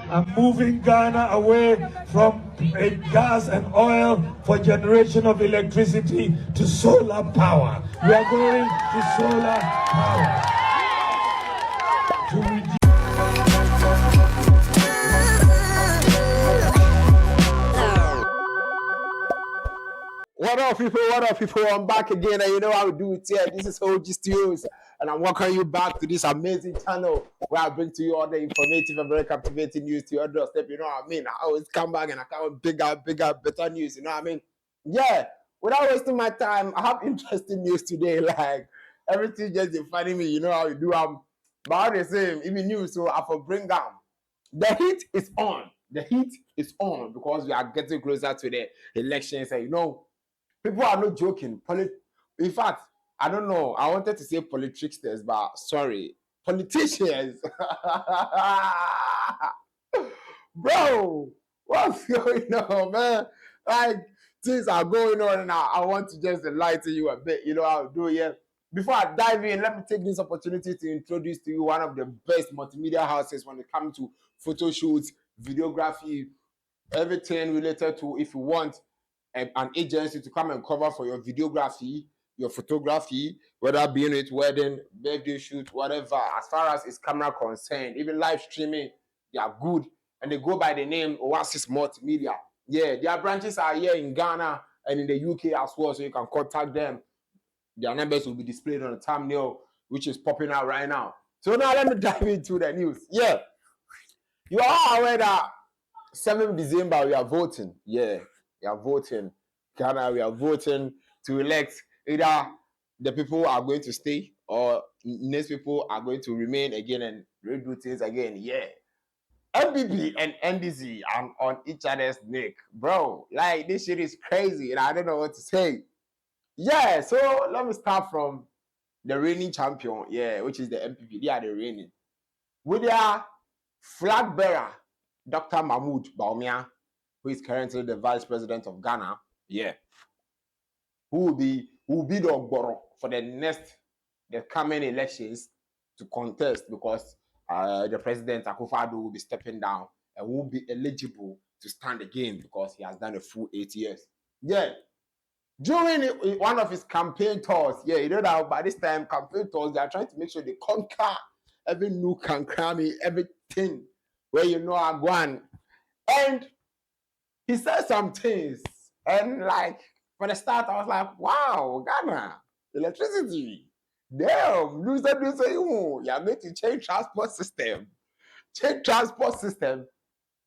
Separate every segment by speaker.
Speaker 1: I'm moving Ghana away from gas and oil for generation of electricity to solar power. We are going to solar power. To reduce
Speaker 2: What up, people? What up, people? I'm back again, and you know how we do it here. This is OG Studios, and I'm welcoming you back to this amazing channel where I bring to you all the informative and very captivating news to your doorstep. You know what I mean? I always come back and I come with bigger, better news. You know what I mean? Yeah. Without wasting my time, I have interesting news today. Like everything just defining me. You know how we do. But all the same, even news. So I for bring down. The heat is on. The heat is on because we are getting closer to the elections, and you know. People are not joking. In fact, I don't know. I wanted to say politricksters, but sorry, politicians. Bro, what's going on, man? Like, things are going on now. I want to just enlighten you a bit. You know how to do it. Yeah. Before I dive in, let me take this opportunity to introduce to you one of the best multimedia houses when it comes to photo shoots, videography, everything related to if you want an agency to come and cover for your videography, your photography, whether being it wedding, birthday shoot, whatever, as far as it's camera concerned, even live streaming, they are good. And they go by the name Oasis Multimedia. Yeah, their branches are here in Ghana and in the UK as well, so you can contact them. Their numbers will be displayed on the thumbnail, which is popping out right now. So now let me dive into the news. Yeah, you are all aware that 7th December we are voting. Yeah. We are voting. Ghana, we are voting to elect either the people are going to stay or next people are going to remain again and redo things again. Yeah. MBB and NDC are on each other's neck. Bro, like this shit is crazy and I don't know what to say. Yeah, so let me start from the reigning champion, yeah, which is the MPP. They are the reigning. With their flag bearer, Dr. MAHAMA BAWUMIA, who is currently the vice president of Ghana, yeah, who will be the Ogboro for the coming elections to contest because the president Akufo-Addo will be stepping down and will be eligible to stand again because he has done a full 8 years. Yeah, during one of his campaign tours, yeah, you know that by this time campaign tours they are trying to make sure they conquer every nook and cranny, everything where you know are going. And he said some things, and like for the start, I was like, "Wow, Ghana, electricity, damn, you are going to change transport system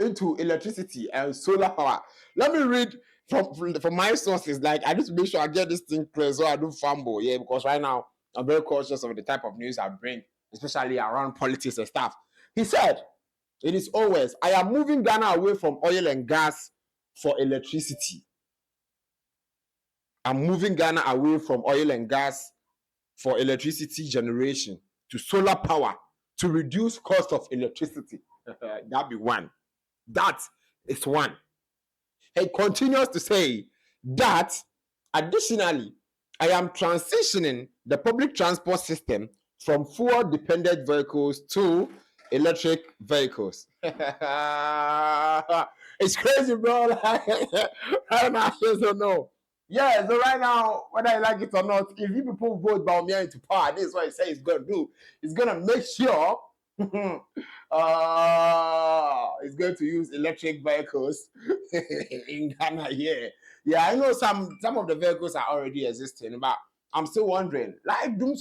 Speaker 2: into electricity and solar power." Let me read from my sources. Like I need to make sure I get this thing clear so I don't fumble. Yeah, because right now I'm very cautious of the type of news I bring, especially around politics and stuff. He said, "It is always I am moving Ghana away from oil and gas for electricity. I'm moving Ghana away from oil and gas for electricity generation to solar power to reduce cost of electricity." That be one. That is one. He continues to say that additionally, I am transitioning the public transport system from fuel-dependent vehicles to electric vehicles. It's crazy, bro. Like, right now, I just don't know. Yeah, so right now, whether I like it or not, if you people vote Bawumia into power, this is what he says he's going to do. He's going to make sure he's going to use electric vehicles in Ghana. Yeah, I know some of the vehicles are already existing, but I'm still wondering, like, you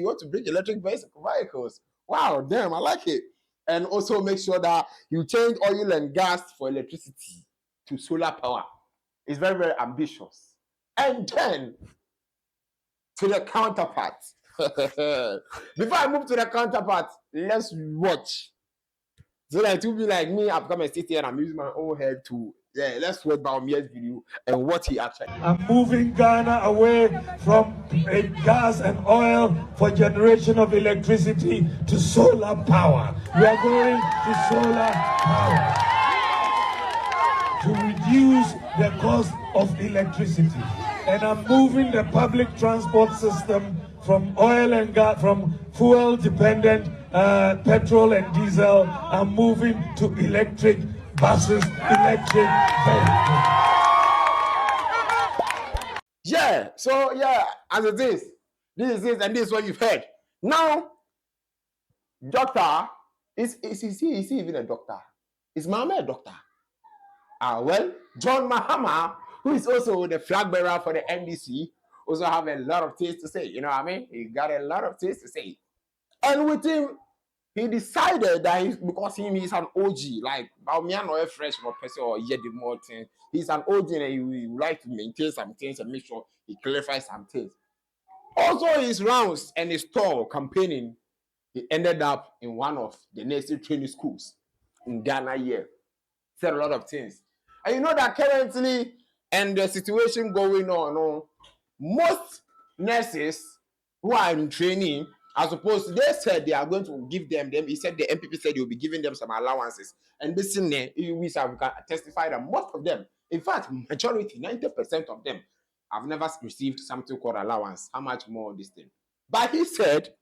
Speaker 2: want to bring electric vehicles. Wow, damn, I like it. And also make sure that you change oil and gas for electricity to solar power. It's very, very ambitious. And then to the counterpart. Before I move to the counterpart, let's watch. So that it will be like me, I've come and sit here and I'm using my own head to, yeah, let's watch Bawumia's video and what he actually.
Speaker 1: I'm moving Ghana away from gas and oil for generation of electricity to solar power. We are going to solar power to reduce the cost of electricity. And I'm moving the public transport system from oil and gas, from fuel-dependent petrol and diesel are moving to electric buses, electric vehicles.
Speaker 2: Yeah, so yeah, as it is, this is it, and this is what you've heard. Now, doctor, is he even a doctor? Is Mahama a doctor? Well, John Mahama, who is also the flag bearer for the NDC, also have a lot of things to say. You know what I mean? He got a lot of things to say. And with him, he decided that because he's an OG, like Bawumia no fresh more person or yet the more thing. He's an OG and he would like to maintain some things and make sure he clarifies some things. Also, his rounds and his tour campaigning, he ended up in one of the nursery training schools in Ghana here. Said a lot of things. And you know that currently, and the situation going on, most nurses who are in training, as opposed, they said they are going to give them, he said the MPP said you'll be giving them some allowances. And this in there, we can testify that most of them, in fact, majority, 90% of them, have never received something called allowance. How much more this thing? But he said,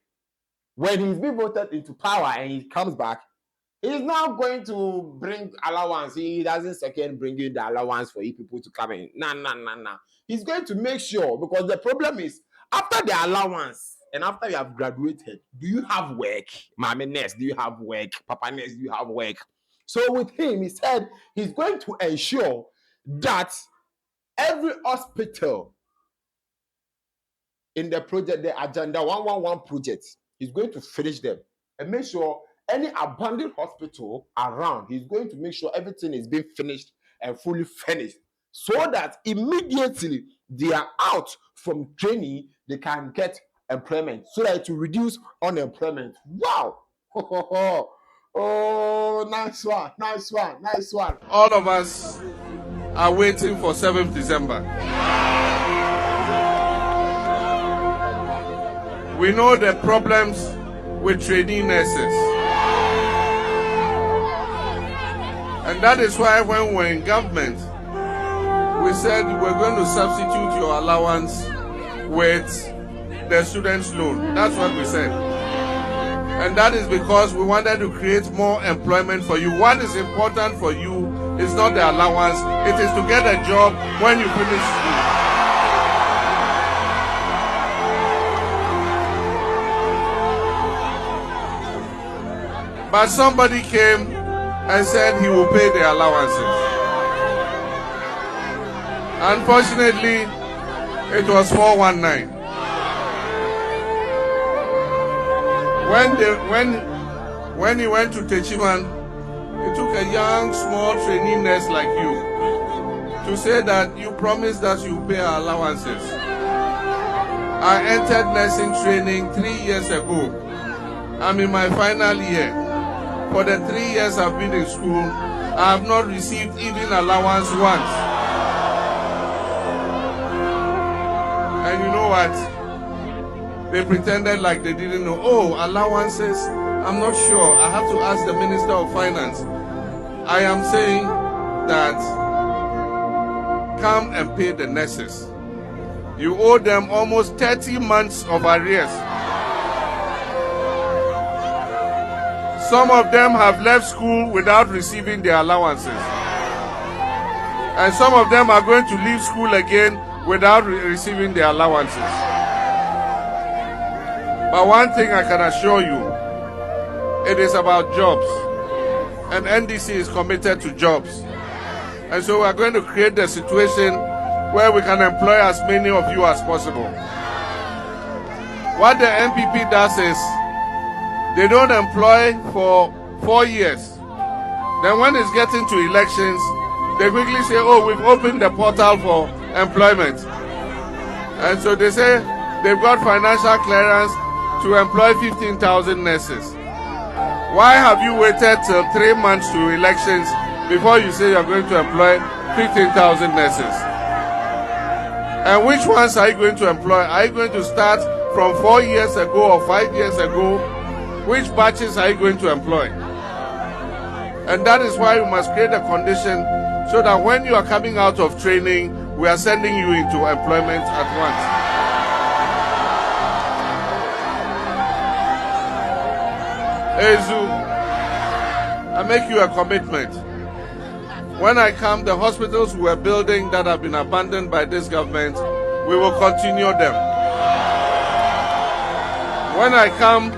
Speaker 2: when he's been voted into power and he comes back, he's not going to bring allowance. He doesn't second bringing the allowance for you people to come in. Nah. He's going to make sure, because the problem is, after the allowance and after you have graduated, do you have work? Mama Ness, do you have work? Papa Ness, do you have work? So with him, he said he's going to ensure that every hospital in the project, the Agenda 111 project, he's going to finish them and make sure any abandoned hospital around, he's going to make sure everything is being finished and fully finished, so that immediately they are out from training, they can get employment, so that to reduce unemployment. Wow! Oh, nice one.
Speaker 3: All of us are waiting for 7th December. We know the problems with trainee nurses. And that is why when we're in government, we said we're going to substitute your allowance with the student's loan. That's what we said. And that is because we wanted to create more employment for you. What is important for you is not the allowance, it is to get a job when you finish school. But somebody came and said he will pay the allowances. Unfortunately, it was 419. When he went to Techiman, he took a young, small trainee nurse like you to say that you promised that you pay our allowances. I entered nursing training 3 years ago. I'm in my final year. For the 3 years I've been in school, I have not received even allowance once. And you know what? They pretended like they didn't know. Oh, allowances? I'm not sure. I have to ask the Minister of Finance. I am saying that come and pay the nurses. You owe them almost 30 months of arrears. Some of them have left school without receiving their allowances. And some of them are going to leave school again without receiving their allowances. But one thing I can assure you, it is about jobs. And NDC is committed to jobs. And so we are going to create the situation where we can employ as many of you as possible. What the MPP does is, they don't employ for 4 years. Then when it's getting to elections, they quickly say, oh, we've opened the portal for employment. And so they say they've got financial clearance to employ 15,000 nurses. Why have you waited till 3 months to elections before you say you're going to employ 15,000 nurses? And which ones are you going to employ? Are you going to start from 4 years ago or 5 years ago? Which batches are you going to employ? And that is why we must create a condition so that when you are coming out of training, we are sending you into employment at once. Ezu, I make you a commitment. When I come, the hospitals we're building that have been abandoned by this government, we will continue them. When I come,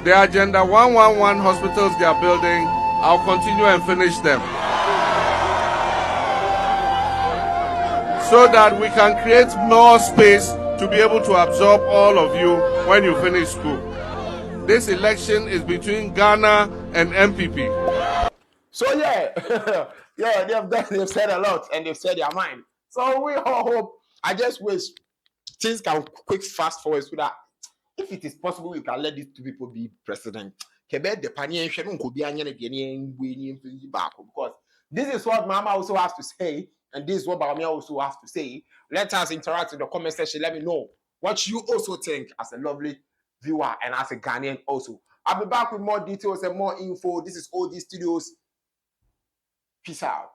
Speaker 3: the Agenda 111 hospitals they are building, I'll continue and finish them. So that we can create more space to be able to absorb all of you when you finish school. This election is between Ghana and MPP.
Speaker 2: So yeah, yeah, they've said a lot and they've said their mind. So we all hope. I just wish things can quick fast forward so that if it is possible, we can let these two people be president. Because this is what Mama also has to say, and this is what Bawumia also has to say. Let us interact in the comment section. Let me know what you also think as a lovely viewer and as a Ghanaian also. I'll be back with more details and more info. This is OG Studios. Peace out.